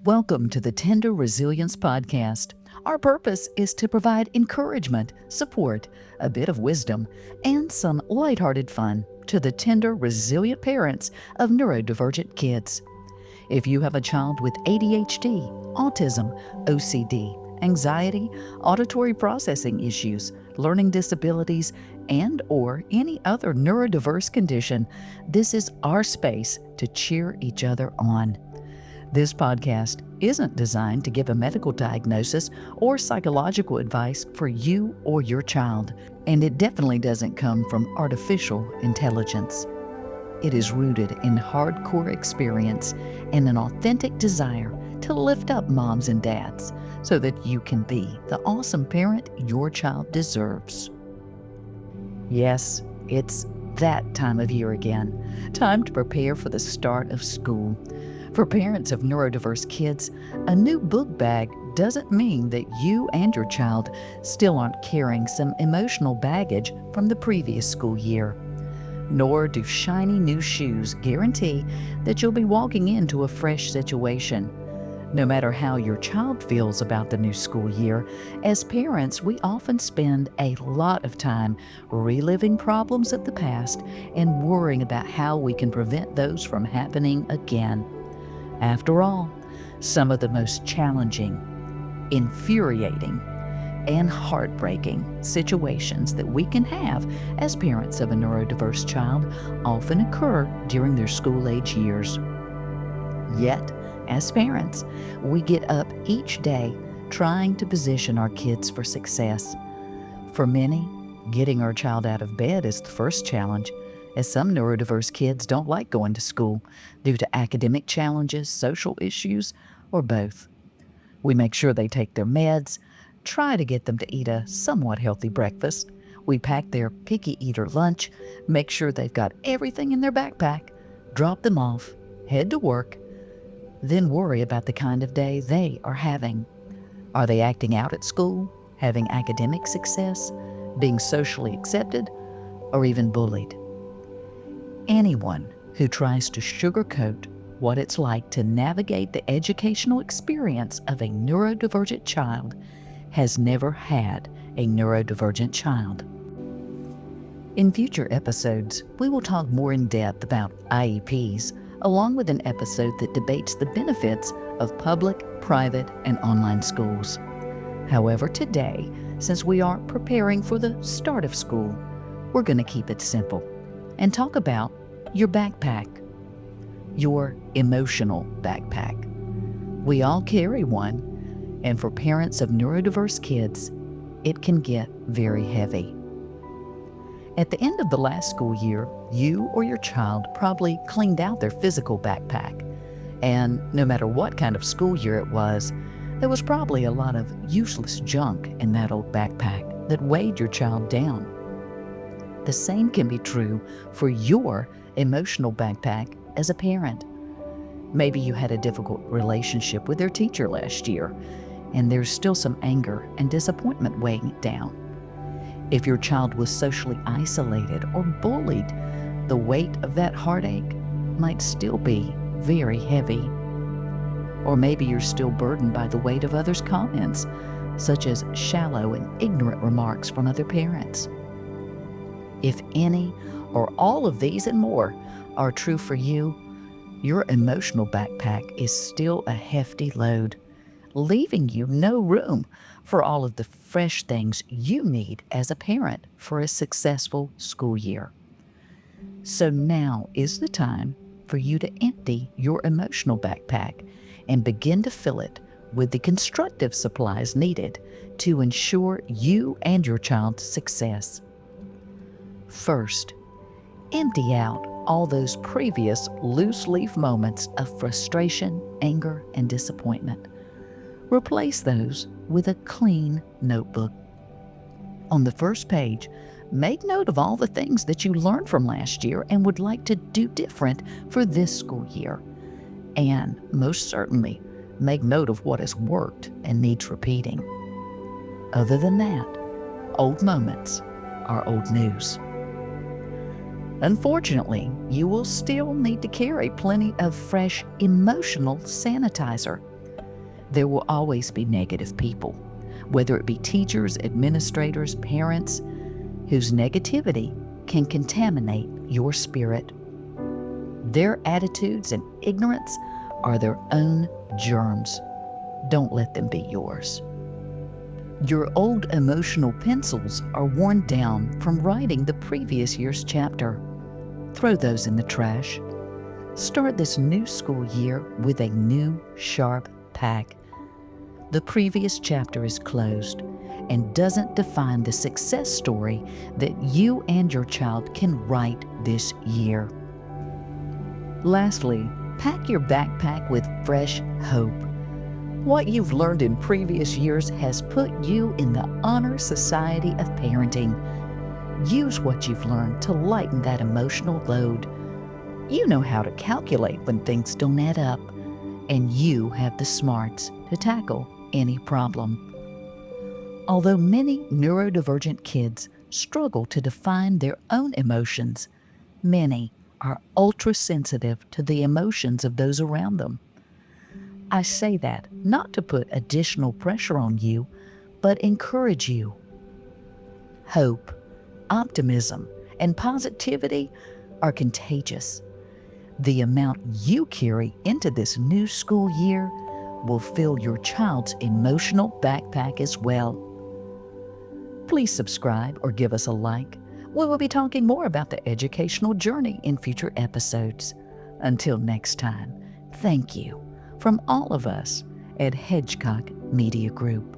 Welcome to the Tender Resilience Podcast. Our purpose is to provide encouragement, support, a bit of wisdom, and some lighthearted fun to the tender, resilient parents of neurodivergent kids. If you have a child with ADHD, autism, OCD, anxiety, auditory processing issues, learning disabilities, and/or any other neurodiverse condition, this is our space to cheer each other on. This podcast isn't designed to give a medical diagnosis or psychological advice for you or your child, and it definitely doesn't come from artificial intelligence. It is rooted in hardcore experience and an authentic desire to lift up moms and dads so that you can be the awesome parent your child deserves. Yes, it's that time of year again. Time to prepare for the start of school. For parents of neurodiverse kids, a new book bag doesn't mean that you and your child still aren't carrying some emotional baggage from the previous school year. Nor do shiny new shoes guarantee that you'll be walking into a fresh situation. No matter how your child feels about the new school year, as parents, we often spend a lot of time reliving problems of the past and worrying about how we can prevent those from happening again. After all, some of the most challenging, infuriating, and heartbreaking situations that we can have as parents of a neurodiverse child often occur during their school-age years. Yet, as parents, we get up each day trying to position our kids for success. For many, getting our child out of bed is the first challenge, as some neurodiverse kids don't like going to school due to academic challenges, social issues, or both. We make sure they take their meds, try to get them to eat a somewhat healthy breakfast. We pack their picky eater lunch, make sure they've got everything in their backpack, drop them off, head to work, then worry about the kind of day they are having. Are they acting out at school, having academic success, being socially accepted, or even bullied? Anyone who tries to sugarcoat what it's like to navigate the educational experience of a neurodivergent child has never had a neurodivergent child. In future episodes, we will talk more in depth about IEPs, along with an episode that debates the benefits of public, private, and online schools. However, today, since we are preparing for the start of school, we're going to keep it simple and talk about your backpack, your emotional backpack. We all carry one, and for parents of neurodiverse kids, it can get very heavy. At the end of the last school year, you or your child probably cleaned out their physical backpack, and no matter what kind of school year it was, there was probably a lot of useless junk in that old backpack that weighed your child down. The same can be true for your emotional backpack as a parent. Maybe you had a difficult relationship with their teacher last year, and there's still some anger and disappointment weighing it down. If your child was socially isolated or bullied, the weight of that heartache might still be very heavy. Or maybe you're still burdened by the weight of others' comments, such as shallow and ignorant remarks from other parents. If any or all of these and more are true for you, your emotional backpack is still a hefty load, leaving you no room for all of the fresh things you need as a parent for a successful school year. So now is the time for you to empty your emotional backpack and begin to fill it with the constructive supplies needed to ensure you and your child's success. First, empty out all those previous loose-leaf moments of frustration, anger, and disappointment. Replace those with a clean notebook. On the first page, make note of all the things that you learned from last year and would like to do different for this school year. And most certainly, make note of what has worked and needs repeating. Other than that, old moments are old news. Unfortunately, you will still need to carry plenty of fresh emotional sanitizer. There will always be negative people, whether it be teachers, administrators, parents, whose negativity can contaminate your spirit. Their attitudes and ignorance are their own germs. Don't let them be yours. Your old emotional pencils are worn down from writing the previous year's chapter. Throw those in the trash. Start this new school year with a new, sharp pack. The previous chapter is closed and doesn't define the success story that you and your child can write this year. Lastly, pack your backpack with fresh hope. What you've learned in previous years has put you in the honor society of parenting. Use what you've learned to lighten that emotional load. You know how to calculate when things don't add up, and you have the smarts to tackle any problem. Although many neurodivergent kids struggle to define their own emotions, many are ultra-sensitive to the emotions of those around them. I say that not to put additional pressure on you, but encourage you. Hope, optimism, and positivity are contagious. The amount you carry into this new school year will fill your child's emotional backpack as well. Please subscribe or give us a like. We will be talking more about the educational journey in future episodes. Until next time, thank you from all of us at Hedgecock Media Group.